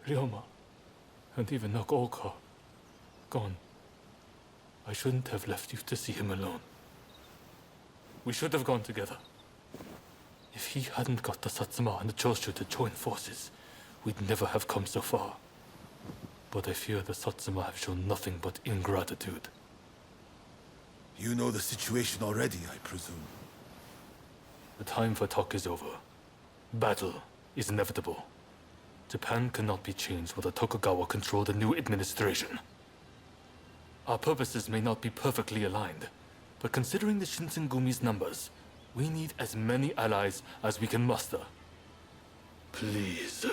Ryoma, and even Nakaoka, gone. I shouldn't have left you to see him alone. We should have gone together. If he hadn't got the Satsuma and the Choshu to join forces, we'd never have come so far. But I fear the Satsuma have shown nothing but ingratitude. You know the situation already, I presume. The time for talk is over. Battle is inevitable. Japan cannot be changed while the Tokugawa control the new administration. Our purposes may not be perfectly aligned, but considering the Shinsengumi's numbers, we need as many allies as we can muster. Please,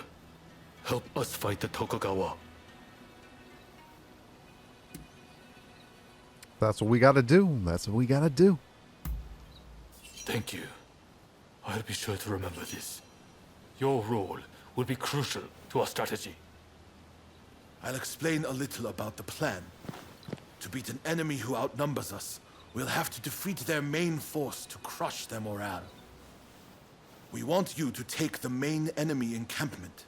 help us fight the Tokugawa. That's what we gotta do. That's what we gotta do. Thank you. I'll be sure to remember this. Your role will be crucial to our strategy. I'll explain a little about the plan. To beat an enemy who outnumbers us, we'll have to defeat their main force to crush their morale. We want you to take the main enemy encampment.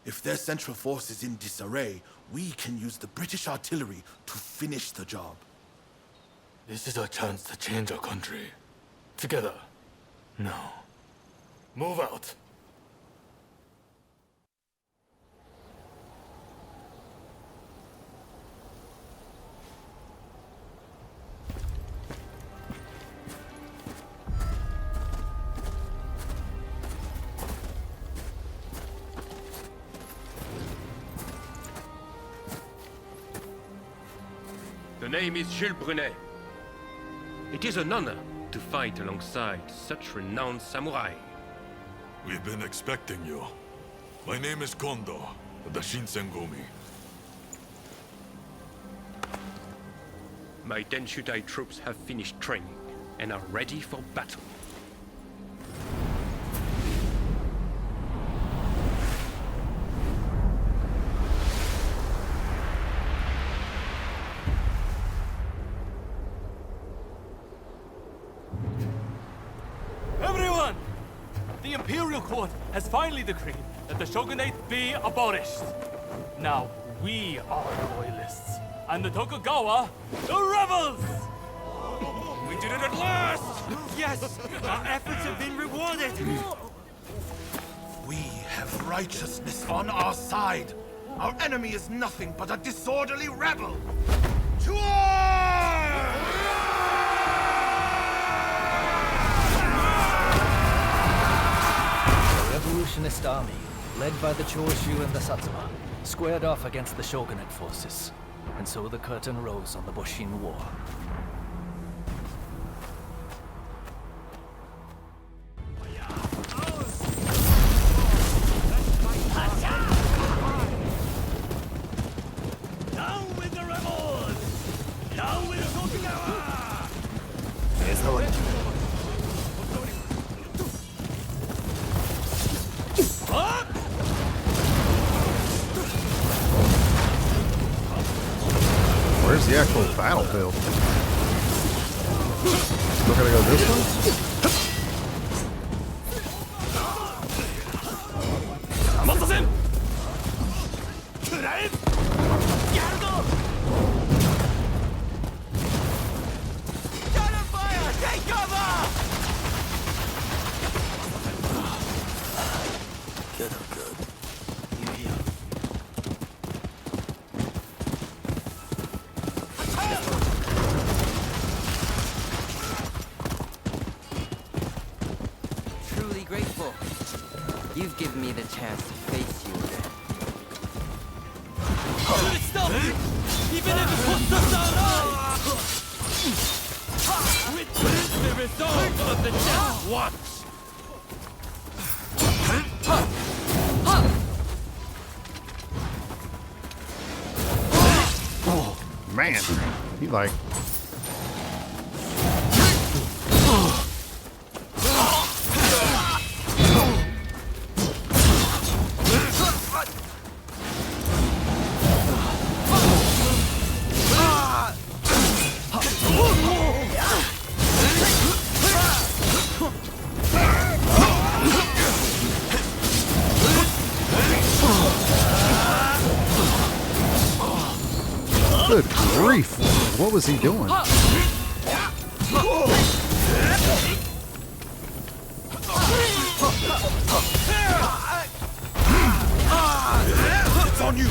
If their central force is in disarray, we can use the British artillery to finish the job. This is our chance to change our country. Together. Now. Move out. The name is Jules Brunet. It is an honor to fight alongside such renowned samurai. We've been expecting you. My name is Kondo, of the Shinsengumi. My Denshutai troops have finished training and are ready for battle. Everyone! The Imperial Court has finally decreed that the shogunate be abolished. Now we are the loyalists, and the Tokugawa, the rebels! We did it at last! Yes! Our efforts have been rewarded! We have righteousness on our side. Our enemy is nothing but a disorderly rebel. To war! The revolutionist army, led by the Choshu and the Satsuma, squared off against the shogunate forces. And so the curtain rose on the Boshin War. Down with the rebels! Down with Tokugawa! There's the way. Where's the actual battlefield? We're gonna go this way? Truly grateful. You've given me the chance to face you again. Good stuff! Even if it puts us alive! Witness the result of the death watch! Man, he like... Good grief. What was he doing? It's on you!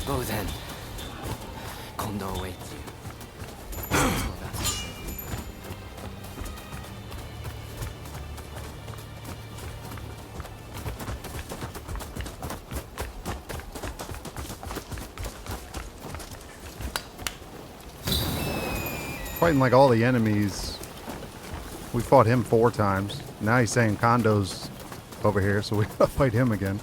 Go then. Kondo awaits you. Fighting like all the enemies. We fought him 4 times. Now he's saying Kondo's over here, so we gotta fight him again.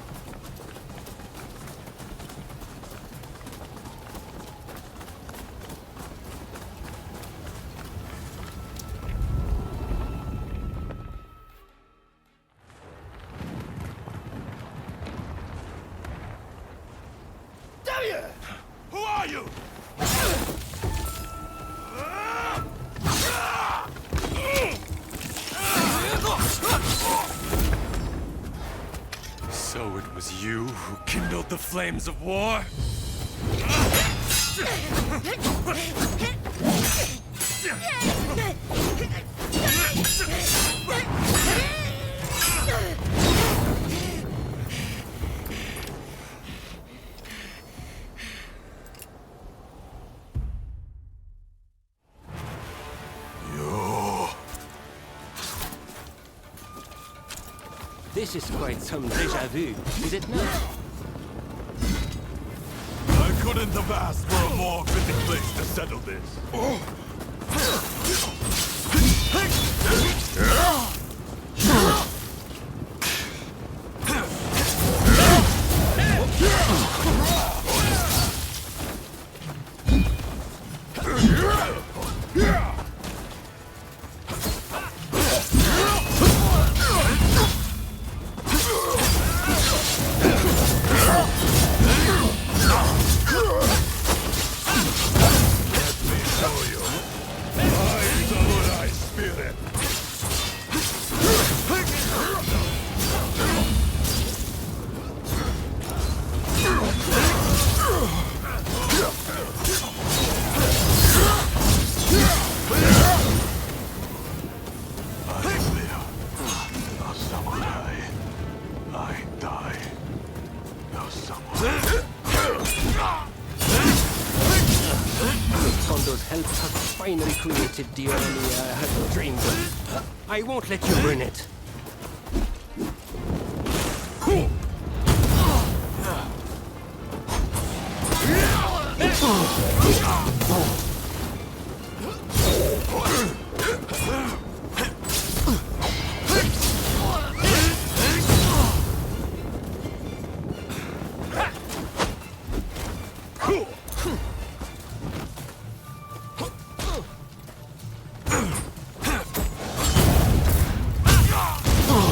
Who are you? So it was you who kindled the flames of war? This is quite some déjà vu, is it not? I couldn't have asked for a more fitting place to settle this. Kondo's help has finally created the enemy I had dreamed of. I won't let you ruin it.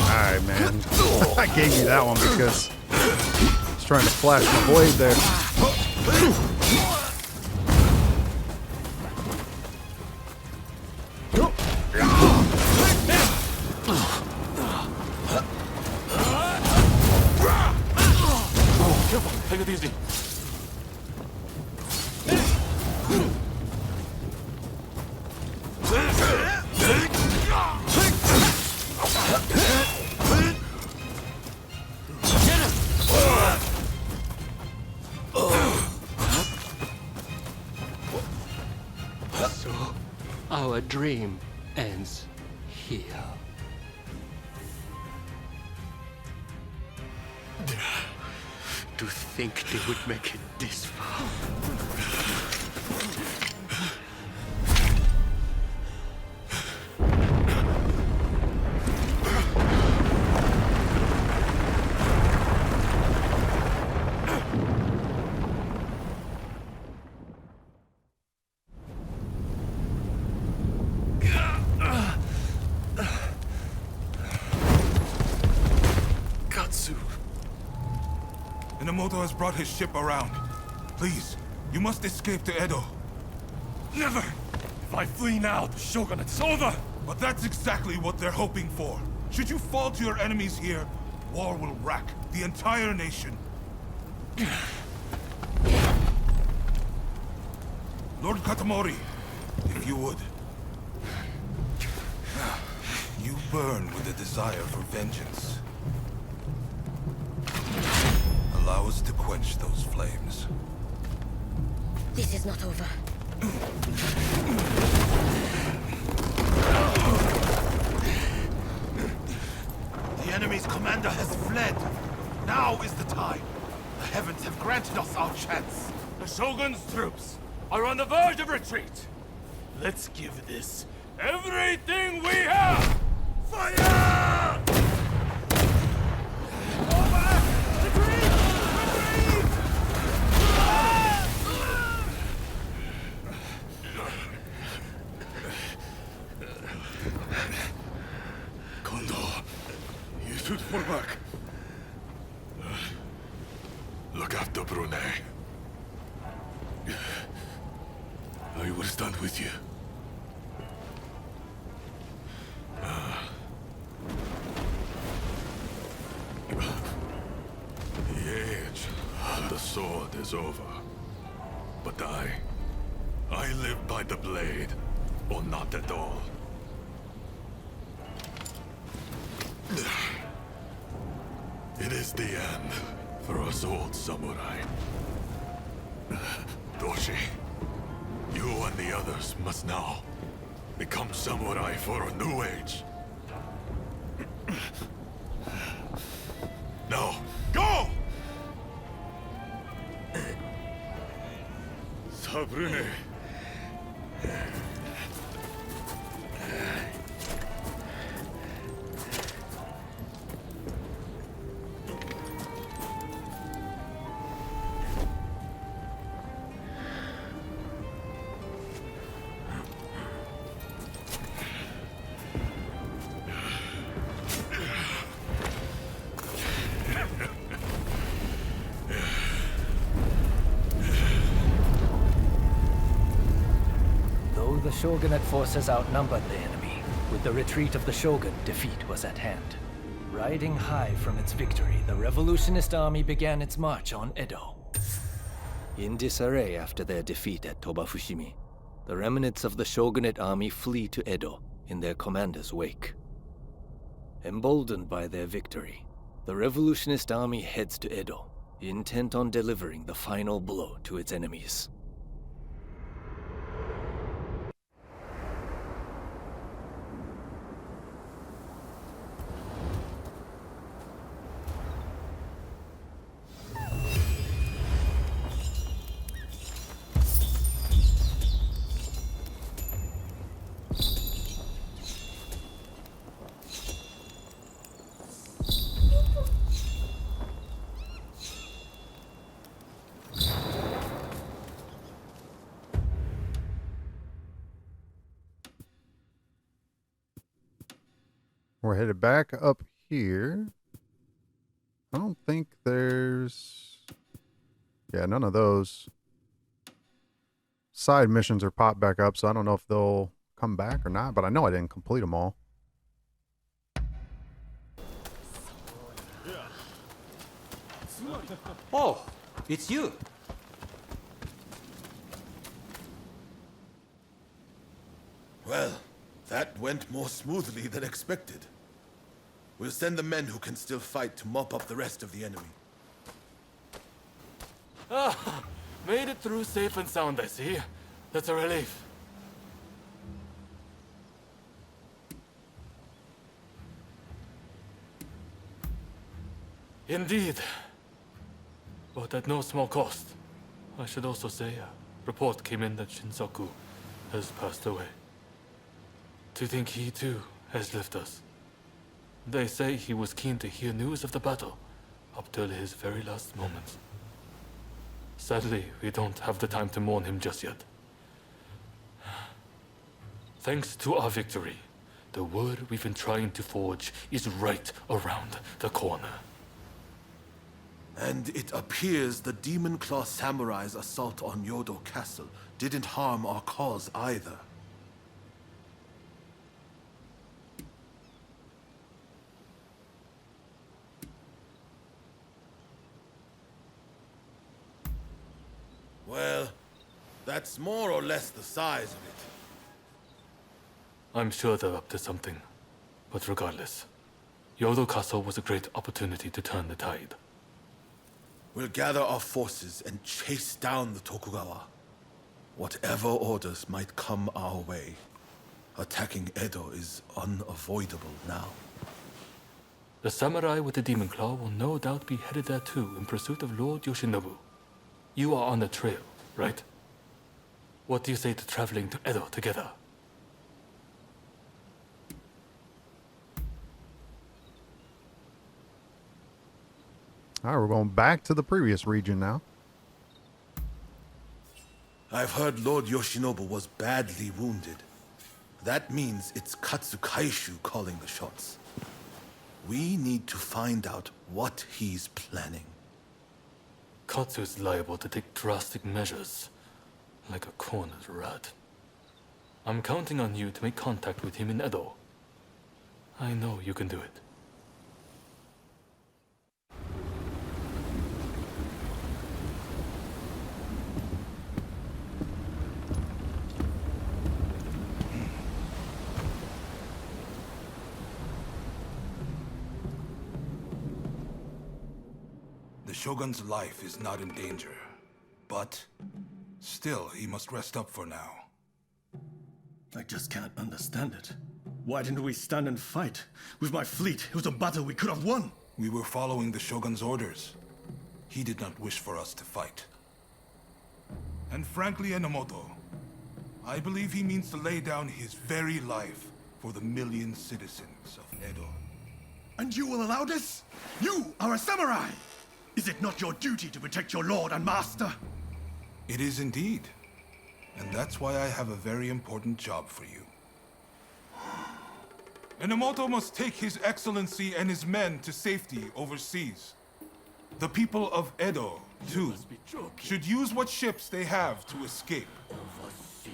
Alright, man. I gave you that one because I was trying to flash my blade there. Take it easy. So, our dream ends here. To think they would make it this far. Minamoto has brought his ship around. Please, you must escape to Edo. Never! If I flee now, the shogunate's over! But that's exactly what they're hoping for. Should you fall to your enemies here, war will rack the entire nation. Lord Katamori, if you would. You burn with a desire for vengeance. Allow us to quench those flames. This is not over. The enemy's commander has fled. Now is the time. The heavens have granted us our chance. The Shogun's troops are on the verge of retreat. Let's give this everything we have! Fire! You should fall back. Look after Brunei. I will stand with you. The age of the sword is over. But I live by the blade, or not at all. It is the end for us old samurai. Doshi, you and the others must now become samurai for a new age. Now, go! Sabrune. The shogunate forces outnumbered the enemy. With the retreat of the shogun, defeat was at hand. Riding high from its victory, the revolutionist army began its march on Edo. In disarray after their defeat at TOBA-FUSHIMI, the remnants of the shogunate army flee to Edo in their commander's wake. Emboldened by their victory, the revolutionist army heads to Edo, intent on delivering the final blow to its enemies. We're headed back up here. I don't think there's... Yeah, none of those side missions are popped back up, so I don't know if they'll come back or not, but I know I didn't complete them all. Oh, It's you. Well, that went more smoothly than expected. We'll send the men who can still fight to mop up the rest of the enemy. Ah, made it through safe and sound, I see. That's a relief. Indeed. But at no small cost. I should also say, a report came in that Shinsaku has passed away. To think he too has left us. They say he was keen to hear news of the battle, up till his very last moments. Sadly, we don't have the time to mourn him just yet. Thanks to our victory, the word we've been trying to forge is right around the corner. And it appears the Demon Claw Samurai's assault on Yodo Castle didn't harm our cause either. Well, that's more or less the size of it. I'm sure they're up to something. But regardless, Yodo Castle was a great opportunity to turn the tide. We'll gather our forces and chase down the Tokugawa. Whatever orders might come our way, attacking Edo is unavoidable now. The samurai with the demon claw will no doubt be headed there too in pursuit of Lord Yoshinobu. You are on the trail, right? What do you say to traveling to Edo together? All right, we're going back to the previous region now. I've heard Lord Yoshinobu was badly wounded. That means it's Katsukaishu calling the shots. We need to find out what he's planning. Katsu is liable to take drastic measures, like a cornered rat. I'm counting on you to make contact with him in Edo. I know you can do it. The Shogun's life is not in danger, but still he must rest up for now. I just can't understand it. Why didn't we stand and fight? With my fleet, it was a battle we could have won. We were following the Shogun's orders. He did not wish for us to fight. And frankly, Enomoto, I believe he means to lay down his very life for the million citizens of Edo. And you will allow this? You are a samurai! Is it not your duty to protect your lord and master? It is indeed. And that's why I have a very important job for you. Enomoto must take His Excellency and his men to safety overseas. The people of Edo, too, should use what ships they have to escape.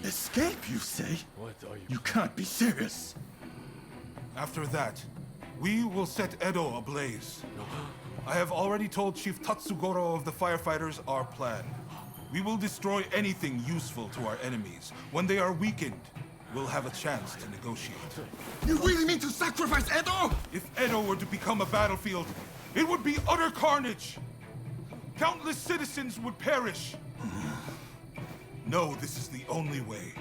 Escape, you say? You can't be serious. After that, we will set Edo ablaze. I have already told Chief Tatsugoro of the firefighters our plan. We will destroy anything useful to our enemies. When they are weakened, we'll have a chance to negotiate. You really mean to sacrifice Edo? If Edo were to become a battlefield, it would be utter carnage. Countless citizens would perish. No, this is the only way.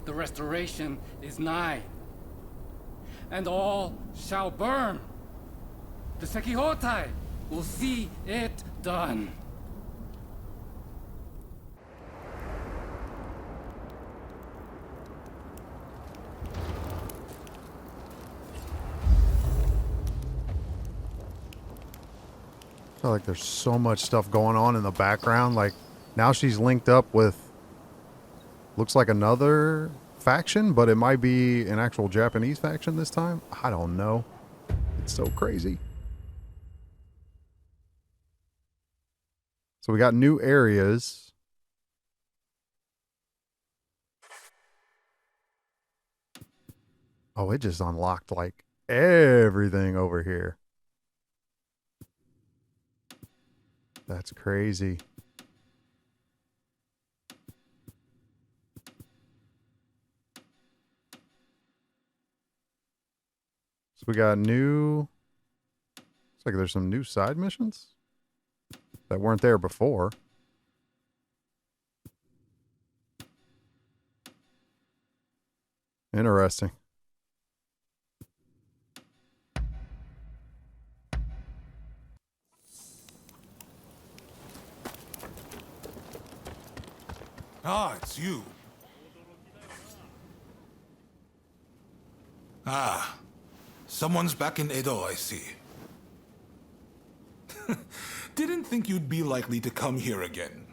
The restoration is nigh, and all shall burn. The Sekihotai will see it done. I feel like there's so much stuff going on in the background. Like, now she's linked up with, looks like another faction, but it might be an actual Japanese faction this time. I don't know. It's so crazy. So we got new areas. Oh, it just unlocked like everything over here. That's crazy. So we got new... Looks like there's some new side missions that weren't there before. Interesting. Ah, it's you. Ah, someone's back in Edo, I see. Didn't think you'd be likely to come here again.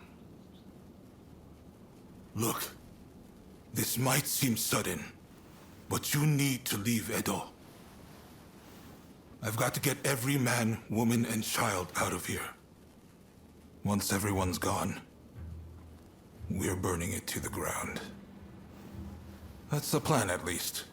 Look, this might seem sudden, but you need to leave Edo. I've got to get every man, woman, and child out of here. Once everyone's gone, we're burning it to the ground. That's the plan, at least.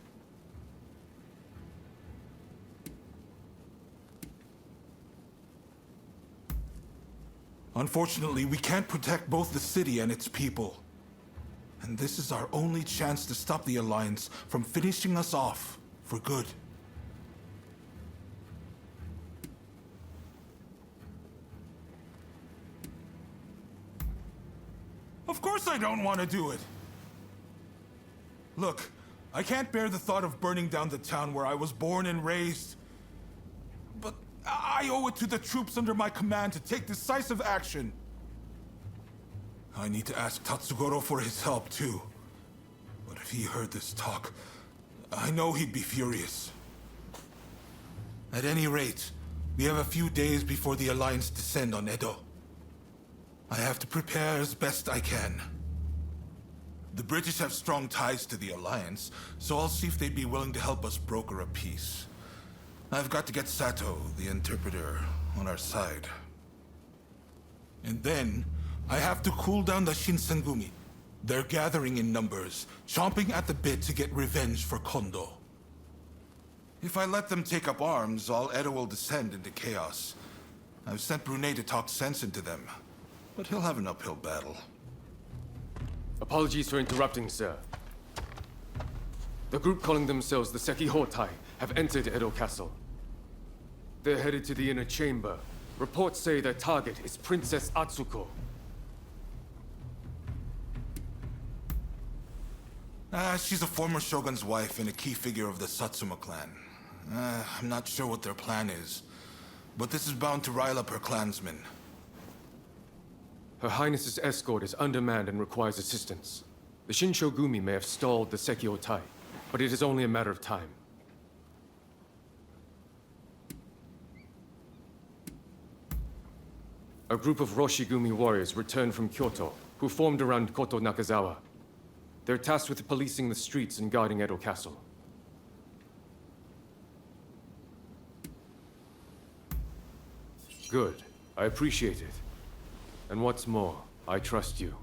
Unfortunately, we can't protect both the city and its people. And this is our only chance to stop the Alliance from finishing us off for good. Of course I don't want to do it! Look, I can't bear the thought of burning down the town where I was born and raised. But I owe it to the troops under my command to take decisive action. I need to ask Tatsugoro for his help, too. But if he heard this talk, I know he'd be furious. At any rate, we have a few days before the Alliance descend on Edo. I have to prepare as best I can. The British have strong ties to the Alliance, so I'll see if they'd be willing to help us broker a peace. I've got to get Sato, the interpreter, on our side. And then, I have to cool down the Shinsengumi. They're gathering in numbers, chomping at the bit to get revenge for Kondo. If I let them take up arms, all Edo will descend into chaos. I've sent Brunei to talk sense into them, but he'll have an uphill battle. Apologies for interrupting, sir. The group calling themselves the Sekihotai have entered Edo Castle. They're headed to the inner chamber. Reports say their target is Princess Atsuko. She's a former shogun's wife and a key figure of the Satsuma clan. I'm not sure what their plan is, but this is bound to rile up her clansmen. Her Highness's escort is undermanned and requires assistance. The Shinshogumi may have stalled the Sekihotai, but it is only a matter of time. A group of Roshigumi warriors returned from Kyoto, who formed around Koto Nakazawa. They're tasked with policing the streets and guarding Edo Castle. Good. I appreciate it. And what's more, I trust you.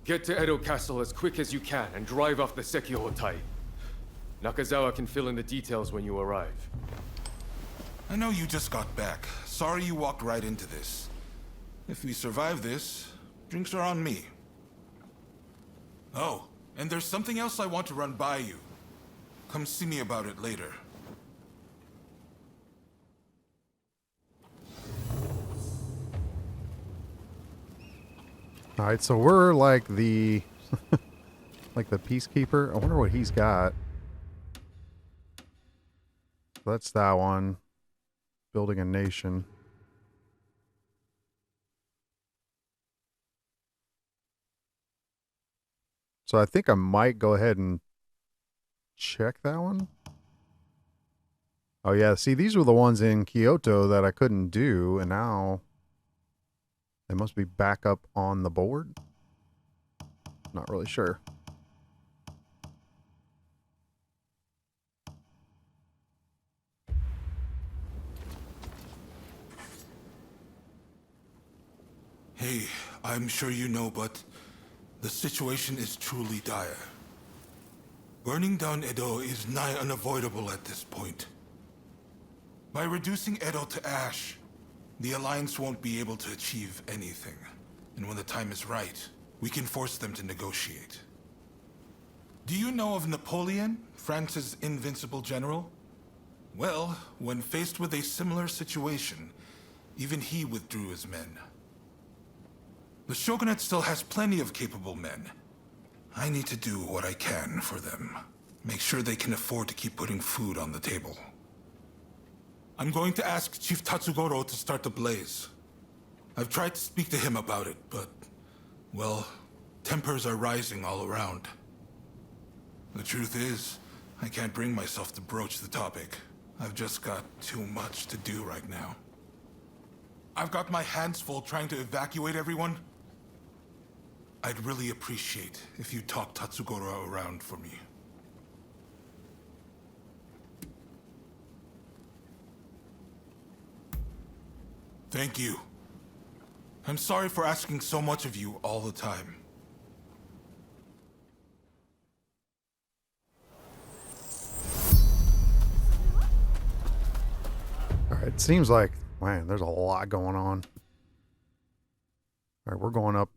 Get to Edo Castle as quick as you can and drive off the Sekihotai. Nakazawa can fill in the details when you arrive. I know you just got back. Sorry you walked right into this. If we survive this, drinks are on me. Oh, and there's something else I want to run by you. Come see me about it later. All right, so we're like the like the peacekeeper. I wonder what he's got. That's that one. Building a nation. So I think I might go ahead and check that one. Oh yeah, see, these were the ones in Kyoto that I couldn't do, and now they must be back up on the board. Not really sure. Hey, I'm sure you know, but the situation is truly dire. Burning down Edo is nigh unavoidable at this point. By reducing Edo to ash, The Alliance won't be able to achieve anything. And when the time is right, we can force them to negotiate. Do you know of Napoleon, France's invincible general? Well, when faced with a similar situation, even he withdrew his men. The Shogunate still has plenty of capable men. I need to do what I can for them. Make sure they can afford to keep putting food on the table. I'm going to ask Chief Tatsugoro to start the blaze. I've tried to speak to him about it, but, well, tempers are rising all around. The truth is, I can't bring myself to broach the topic. I've just got too much to do right now. I've got my hands full trying to evacuate everyone. I'd really appreciate if you talk Tatsugoro around for me. Thank you. I'm sorry for asking so much of you all the time. All right, it seems like, man, there's a lot going on. All right, we're going up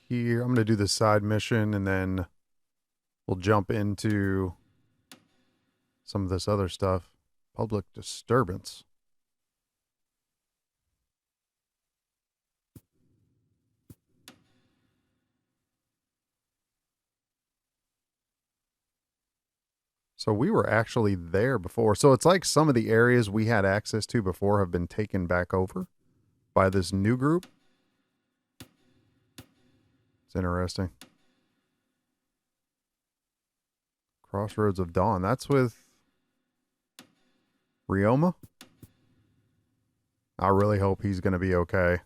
here. I'm going to do this side mission, and then we'll jump into some of this other stuff. Public disturbance. So we were actually there before. So it's like some of the areas we had access to before have been taken back over by this new group. It's interesting. Crossroads of Dawn. That's with Ryoma. I really hope he's going to be okay.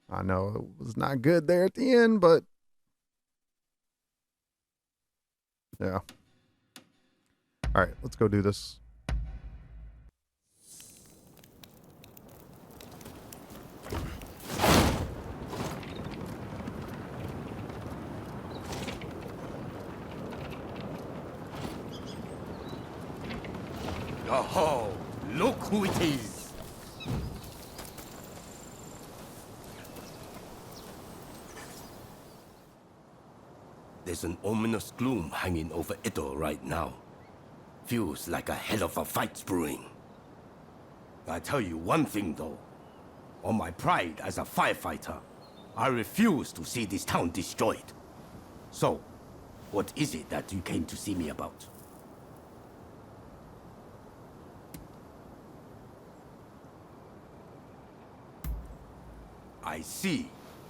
I know it was not good there at the end, but yeah. All right, let's go do this. Oh, look who it is. There's an ominous gloom hanging over Edo right now. Feels like a hell of a fight's brewing. I tell you one thing though. On my pride as a firefighter, I refuse to see this town destroyed. So, what is it that you came to see me about? I see.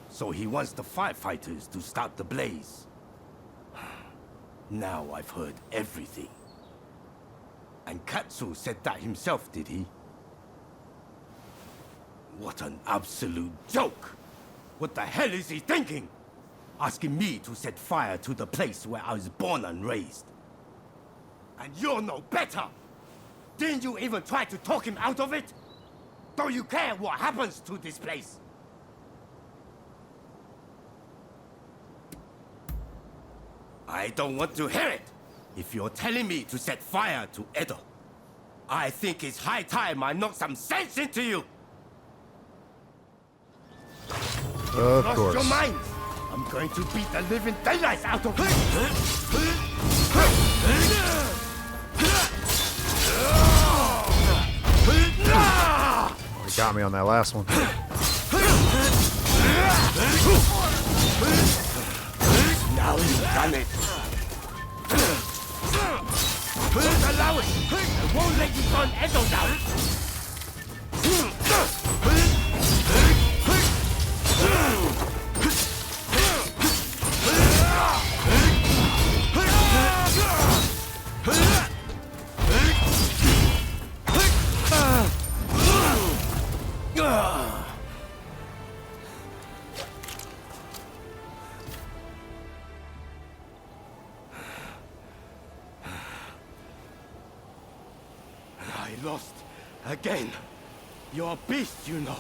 So he wants the firefighters to start the blaze. Now I've heard everything. And Katsu said that himself, did he? What an absolute joke! What the hell is he thinking? Asking me to set fire to the place where I was born and raised. And you're no better! Didn't you even try to talk him out of it? Don't you care what happens to this place? I don't want to hear it! If you're telling me to set fire to Edo, I think it's high time I knock some sense into you! Of Lost course. your mind! I'm going to beat the living daylights out of you! He got me on that last one. Now you've done it! Don't allow it! I won't let you burn Edo down! I lost again. You're a beast, you know.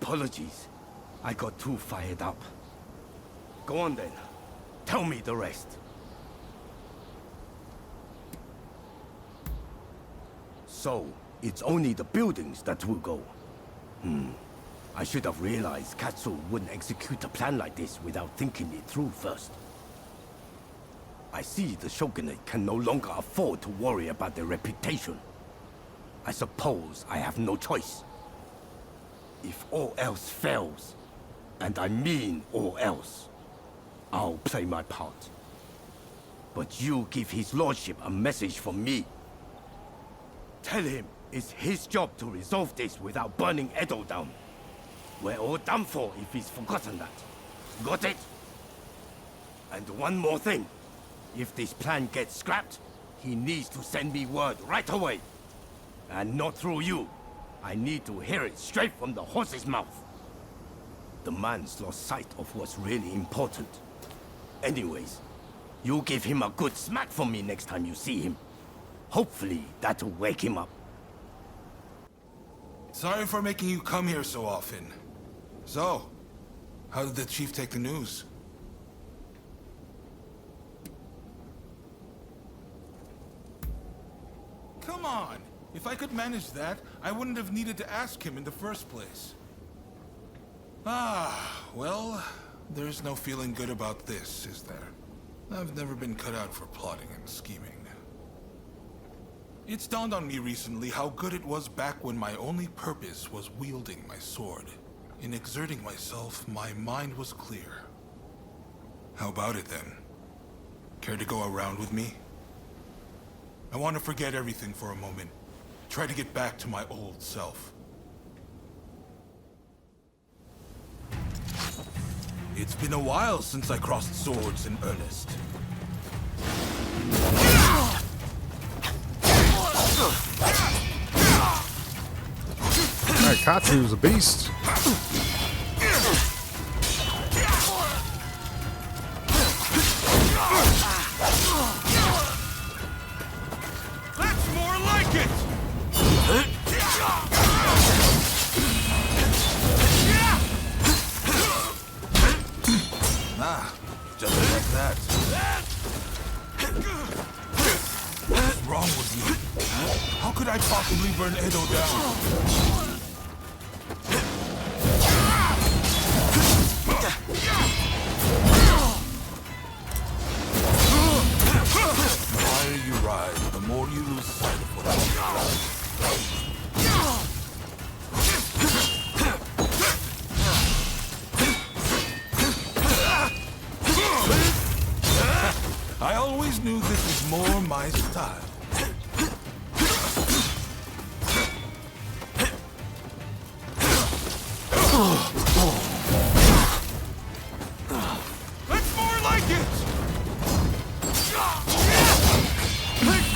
Apologies. I got too fired up. Go on then. Tell me the rest. So, it's only the buildings that will go. I should have realized Katsu wouldn't execute a plan like this without thinking it through first. I see the Shogunate can no longer afford to worry about their reputation. I suppose I have no choice. If all else fails, and I mean all else, I'll play my part. But you give his lordship a message from me. Tell him it's his job to resolve this without burning Edo down. We're all done for if he's forgotten that. Got it? And one more thing. If this plan gets scrapped, he needs to send me word right away. And not through you. I need to hear it straight from the horse's mouth. The man's lost sight of what's really important. Anyways, you give him a good smack from me next time you see him. Hopefully, that'll wake him up. Sorry for making you come here so often. So, how did the chief take the news? Come on! If I could manage that, I wouldn't have needed to ask him in the first place. Well, there's no feeling good about this, is there? I've never been cut out for plotting and scheming. It's dawned on me recently how good it was back when my only purpose was wielding my sword. In exerting myself, my mind was clear. How about it then? Care to go around with me? I want to forget everything for a moment. Try to get back to my old self. It's been a while since I crossed swords in earnest. Alright, Katsu's a beast. That's more like it! Just like that. What's wrong with me? How could I possibly burn Edo down? The higher you rise, the more you lose sight of what I'm I always knew this was more my style. That's more like it!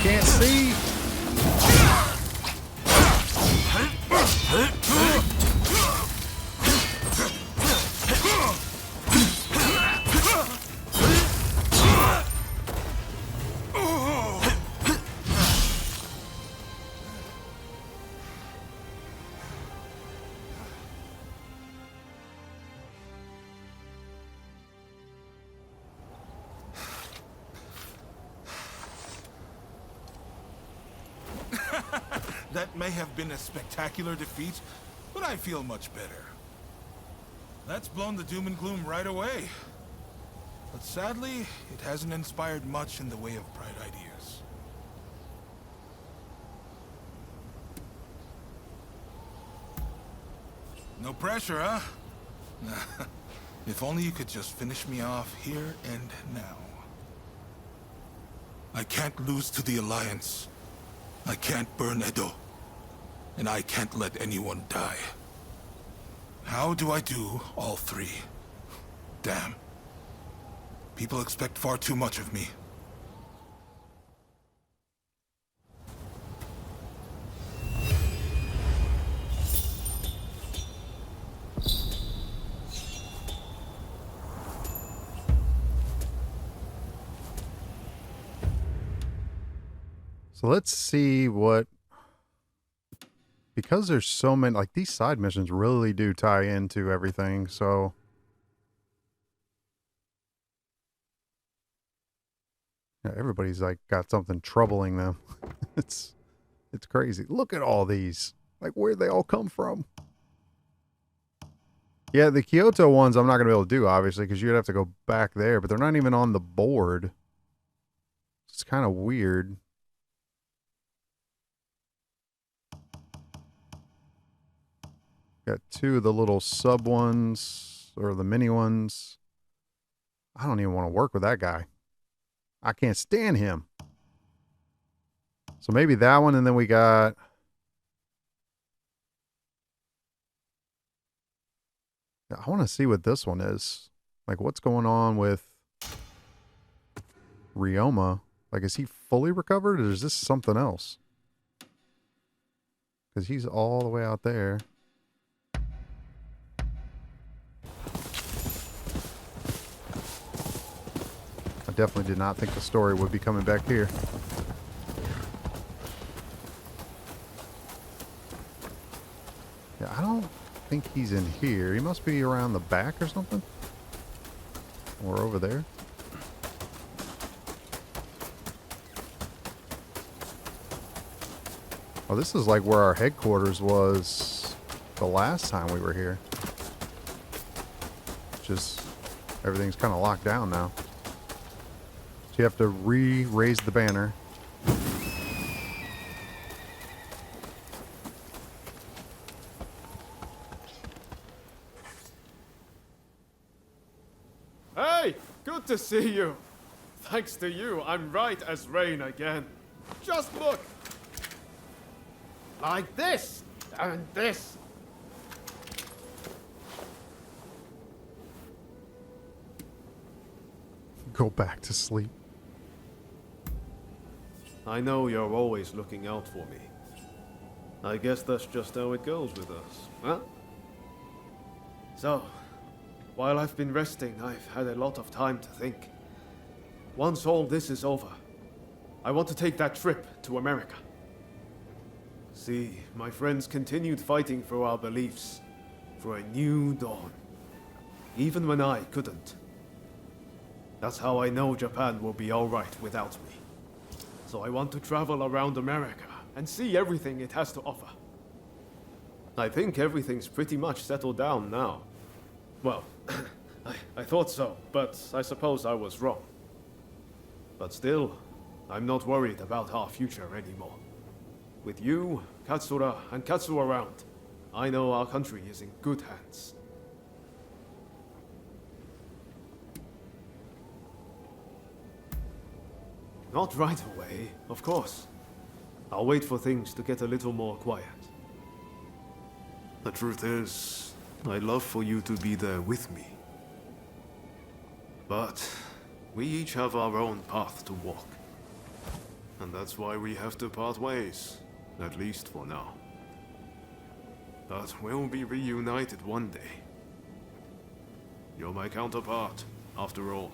Can't see. That may have been a spectacular defeat, but I feel much better. That's blown the doom and gloom right away. But sadly, it hasn't inspired much in the way of bright ideas. No pressure, huh? If only you could just finish me off here and now. I can't lose to the Alliance. I can't burn Edo. And I can't let anyone die. How do I do all three? Damn. People expect far too much of me. So let's see what, because there's so many, like these side missions really do tie into everything. So Yeah, everybody's like got something troubling them. it's crazy. Look at all these. Like, where'd they all come from? Yeah, the Kyoto ones I'm not going to be able to do, obviously, because you'd have to go back there, but they're not even on the board. It's kind of weird. Got two of the little sub ones, or the mini ones. I don't even want to work with that guy. I can't stand him. So maybe that one, and then we got... I want to see what this one is. Like, what's going on with Ryoma? Like, is he fully recovered, or is this something else? Because he's all the way out there. I definitely did not think the story would be coming back here. Yeah, I don't think he's in here. He must be around the back or something. Or over there. Oh, this is like where our headquarters was the last time we were here. Just everything's kind of locked down now. So you have to raise the banner. Hey! Good to see you! Thanks to you, I'm right as rain again. Just look! Like this! And this! Go back to sleep. I know you're always looking out for me. I guess that's just how it goes with us, huh? So, while I've been resting, I've had a lot of time to think. Once all this is over, I want to take that trip to America. See, my friends continued fighting for our beliefs, for a new dawn, even when I couldn't. That's how I know Japan will be alright without me. So I want to travel around America and see everything it has to offer. I think everything's pretty much settled down now. Well, I thought so, but I suppose I was wrong. But still, I'm not worried about our future anymore. With you, Katsura, and Katsu around, I know our country is in good hands. Not right away, of course. I'll wait for things to get a little more quiet. The truth is, I'd love for you to be there with me. But we each have our own path to walk. And that's why we have to part ways, at least for now. But we'll be reunited one day. You're my counterpart, after all.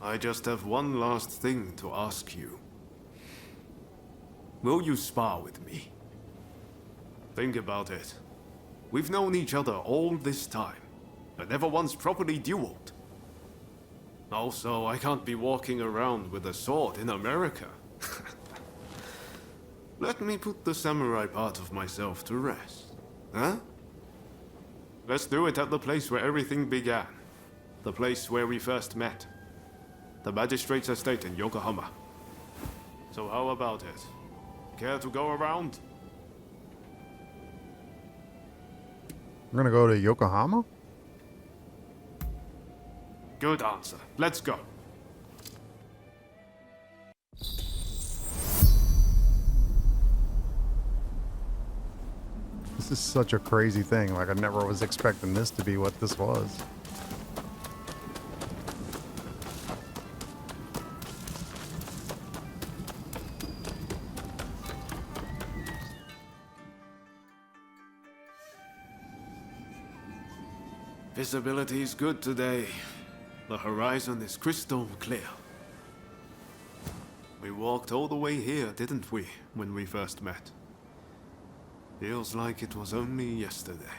I just have one last thing to ask you. Will you spar with me? Think about it. We've known each other all this time, but never once properly dueled. Also, I can't be walking around with a sword in America. Let me put the samurai part of myself to rest. Huh? Let's do it at the place where everything began. The place where we first met. The magistrate's estate in Yokohama. So how about it? Care to go around? We're gonna go to Yokohama? Good answer. Let's go. This is such a crazy thing. Like, I never was expecting this to be what this was. Visibility is good today. The horizon is crystal clear. We walked all the way here, didn't we, when we first met? Feels like it was only yesterday.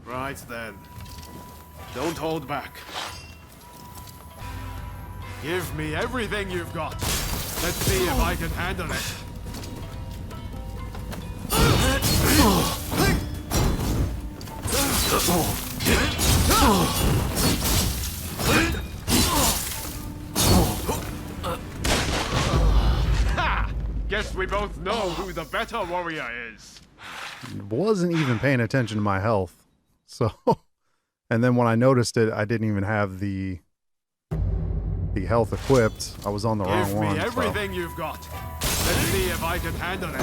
Right then. Don't hold back. Give me everything you've got. Let's see if I can handle it. Ha! Guess we both know who the better warrior is. Wasn't even paying attention to my health. So, and then when I noticed it, I didn't even have the health equipped. I was on the wrong one. Give me everything you've got. Let's see if I can handle it.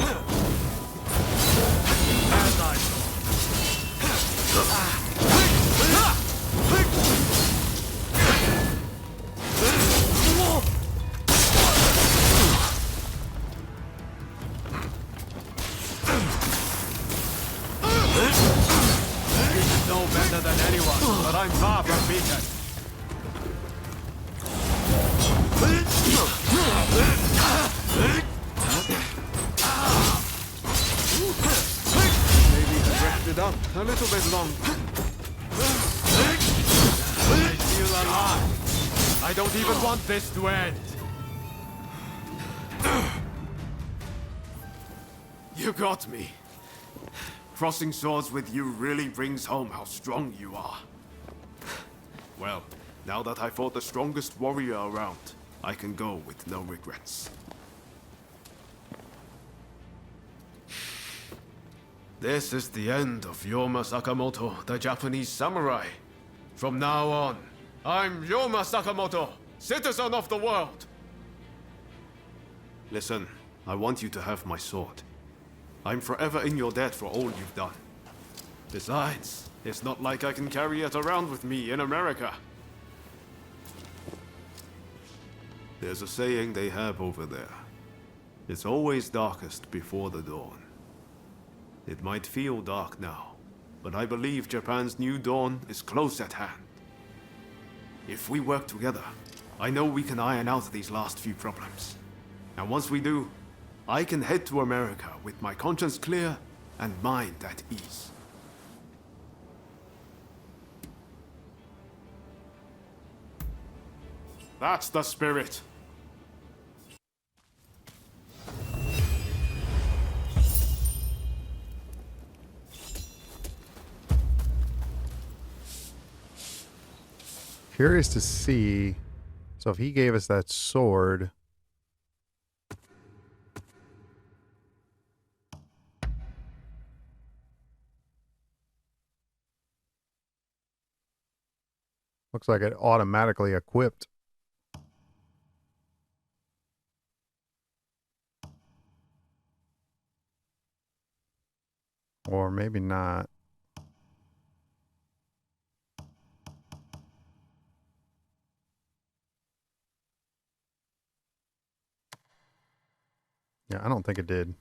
As I You should know better than anyone, but I'm far from beaten. Maybe I stretched it up a little bit long. I feel alive. I don't even want this to end. You got me. Crossing swords with you really brings home how strong you are. Well, now that I fought the strongest warrior around, I can go with no regrets. This is the end of Yoma Sakamoto, the Japanese samurai. From now on, I'm Yoma Sakamoto, citizen of the world. Listen, I want you to have my sword. I'm forever in your debt for all you've done. Besides, it's not like I can carry it around with me in America. There's a saying they have over there. It's always darkest before the dawn. It might feel dark now, but I believe Japan's new dawn is close at hand. If we work together, I know we can iron out these last few problems. And once we do, I can head to America with my conscience clear and mind at ease. That's the spirit. Curious to see. So if he gave us that sword, looks like it automatically equipped. Or maybe not. Yeah, I don't think it did.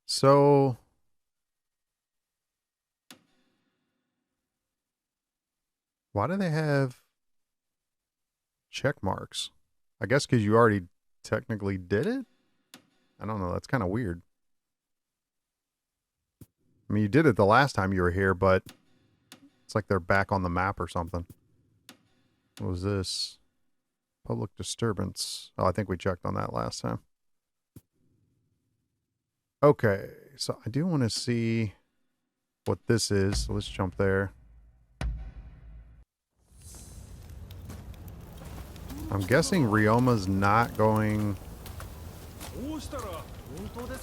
So why do they have check marks? I guess because you already technically did it? I don't know. That's kind of weird. I mean, you did it the last time you were here, but it's like they're back on the map or something. What was this? Public disturbance. Oh, I think we checked on that last time. Okay, so I do want to see what this is. So let's jump there. I'm guessing Ryoma's not going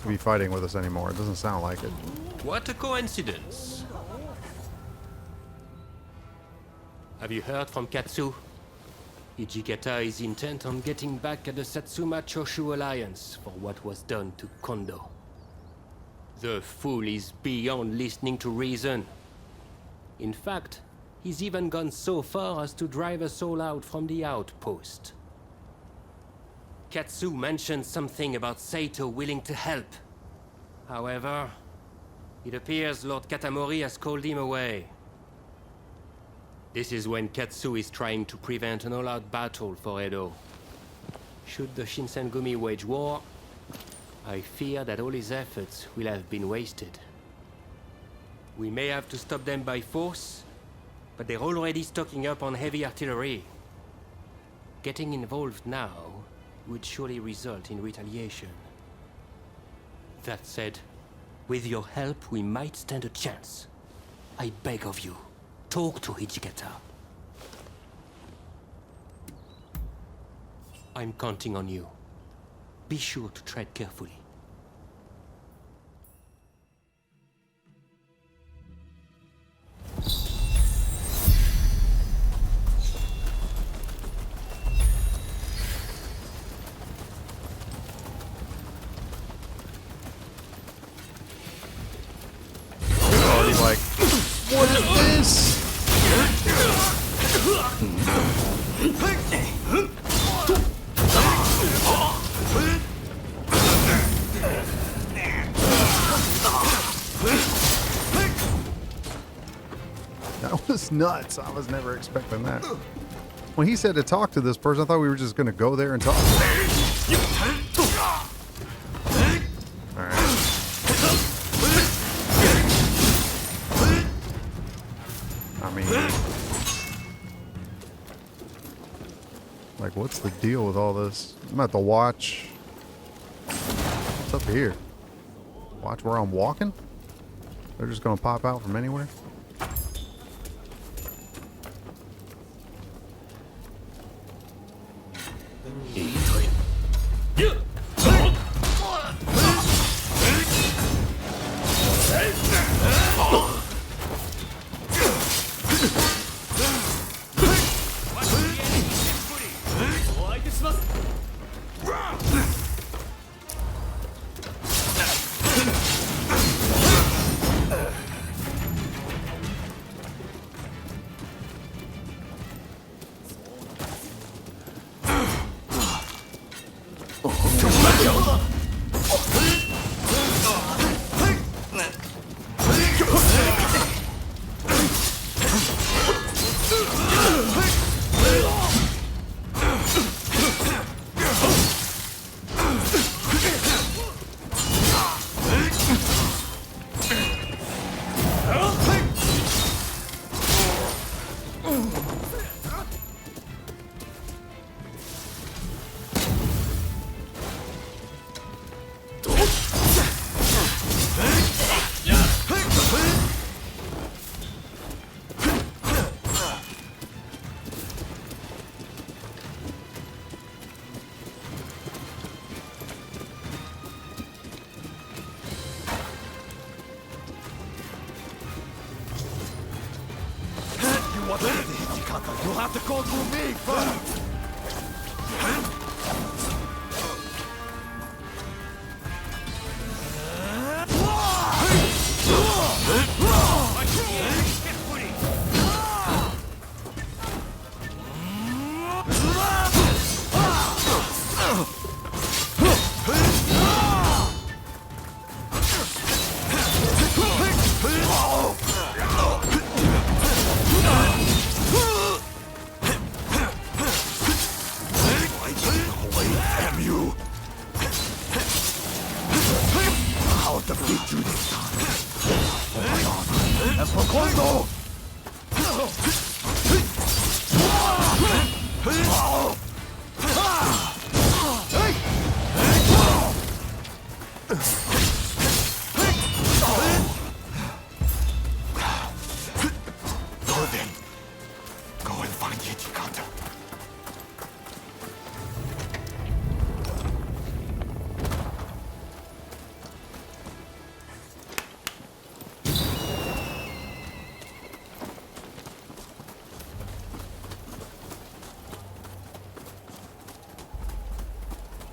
to be fighting with us anymore. It doesn't sound like it. What a coincidence. Have you heard from Katsu? Hijikata is intent on getting back at the Satsuma Choshu Alliance for what was done to Kondo. The fool is beyond listening to reason. In fact, he's even gone so far as to drive us all out from the outpost. Katsu mentioned something about Saito willing to help. However, It appears Lord Katamori has called him away. This is when Katsu is trying to prevent an all-out battle for Edo. Should the Shinsengumi wage war, I fear that all his efforts will have been wasted. We may have to stop them by force, but they're already stocking up on heavy artillery. Getting involved now would surely result in retaliation. That said, with your help, we might stand a chance. I beg of you, talk to Hijikata. I'm counting on you. Be sure to tread carefully. Like, what is this? That was nuts. I was never expecting that. When he said to talk to this person, I thought we were just going to go there and talk. All right. I mean, like, what's the deal with all this? I'm at the watch. What's up here? Watch where I'm walking? They're just gonna pop out from anywhere? You'll have to go through me first!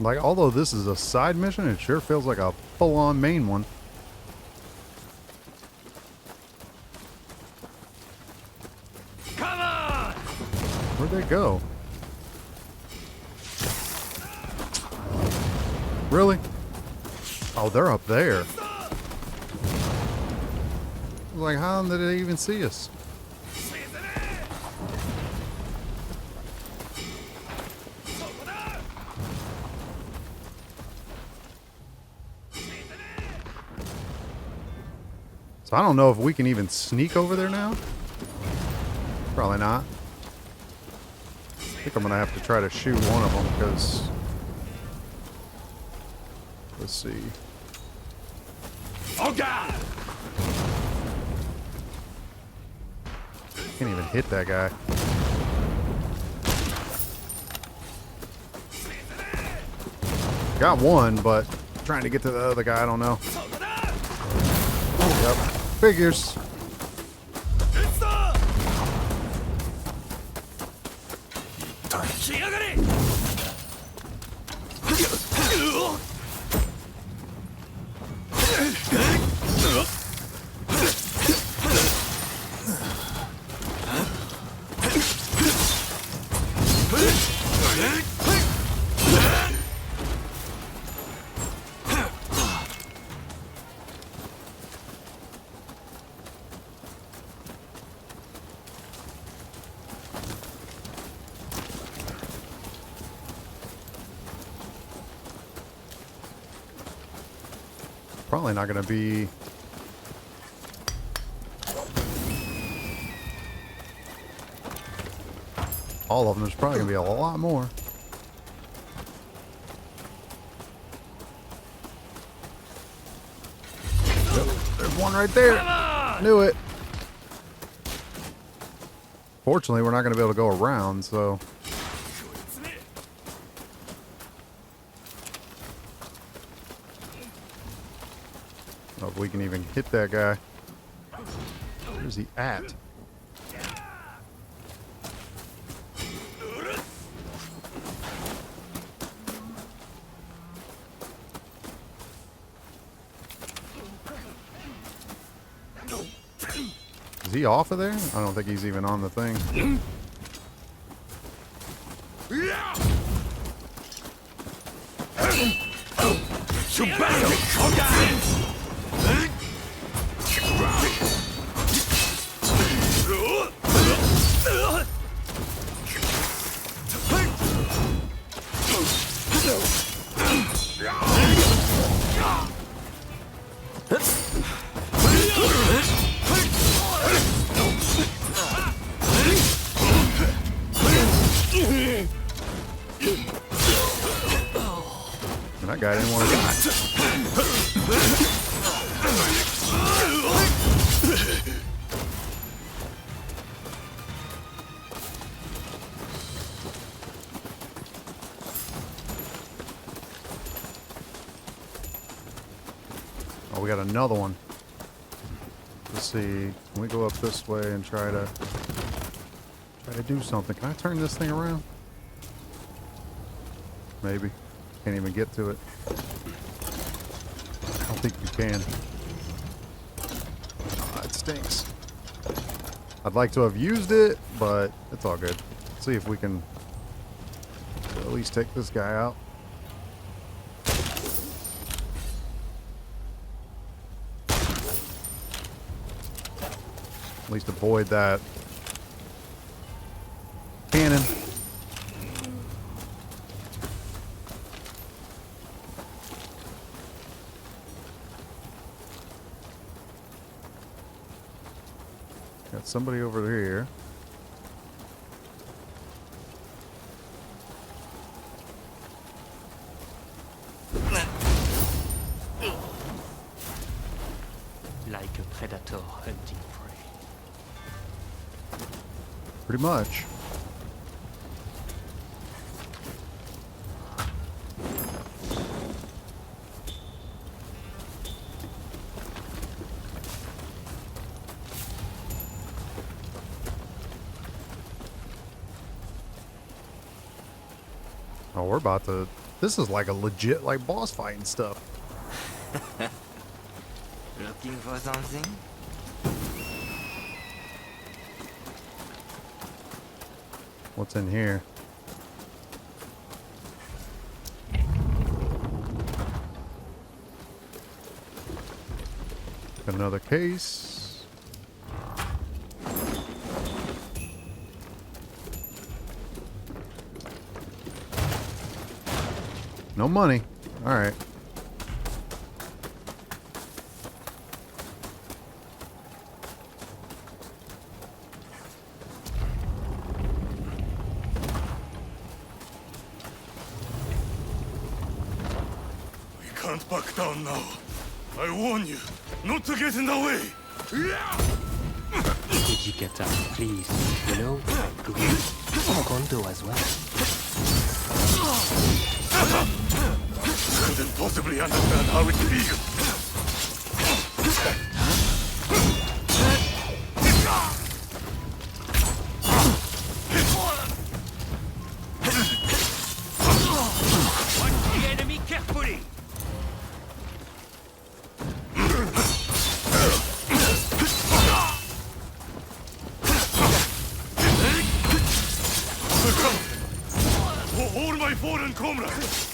Like, although this is a side mission, it sure feels like a full-on main one. Come on! Where'd they go? Really? Oh, they're up there. Like, how did they even see us? So I don't know if we can even sneak over there now. Probably not. I think I'm gonna have to try to shoot one of them because. Let's see. Oh God! Can't even hit that guy. Got one, but trying to get to the other guy, I don't know. Yep. Figures. Probably not going to be... all of them. There's probably going to be a lot more. Yep, there's one right there. Knew it. Fortunately, we're not going to be able to go around, so... Oh, if we can even hit that guy. Where's he at? Is he off of there? I don't think he's even on the thing. That guy didn't want to die. Oh, we got another one. Let's see. Can we go up this way and try to do something? Can I turn this thing around? Maybe. Can't even get to it. I don't think you can. Oh, it stinks. I'd like to have used it, but it's all good. Let's see if we can at least take this guy out. At least avoid that cannon. Got somebody over here. Like a predator hunting prey. Pretty much. Oh, we're about to... This is like a legit, like, boss fight and stuff. Looking for something? What's in here? Got another case. No money. All right. We can't back down now. I warn you, not to get in the way. Hijikata, please. You know, please. Kondo as well. Couldn't possibly understand how it feels. Watch the enemy carefully. For all my foreign comrades.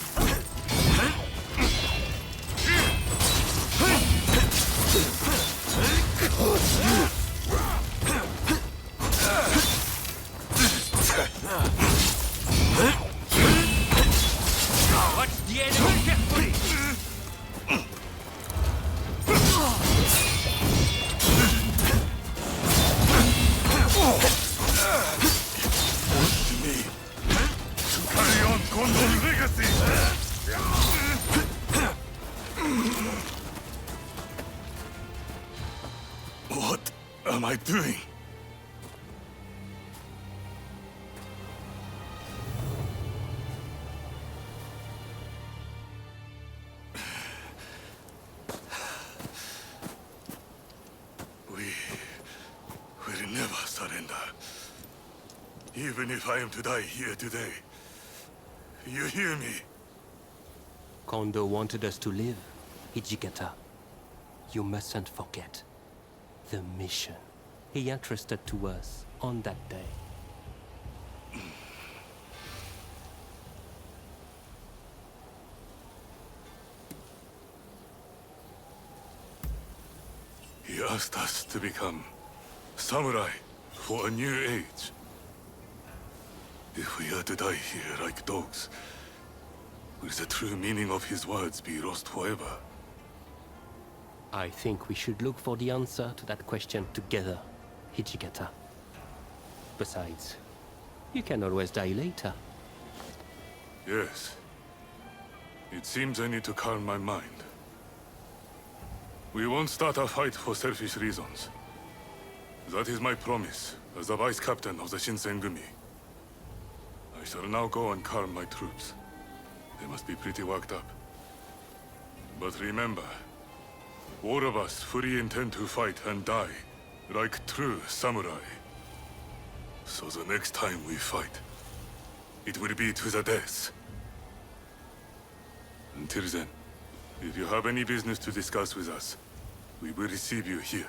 Watch the enemy carefully. To me, to carry on Kondo's legacy. What am I doing? We will never surrender. Even if I am to die here today. You hear me? Kondo wanted us to live. Hijikata, you mustn't forget the mission he entrusted to us on that day. He asked us to become samurai for a new age. If we are to die here like dogs, will the true meaning of his words be lost forever? I think we should look for the answer to that question together, Hijikata. Besides, you can always die later. Yes. It seems I need to calm my mind. We won't start a fight for selfish reasons. That is my promise as the vice captain of the Shinsengumi. I shall now go and calm my troops. They must be pretty worked up. But remember, all of us fully intend to fight and die like true samurai. So the next time we fight, it will be to the death. Until then, if you have any business to discuss with us, we will receive you here.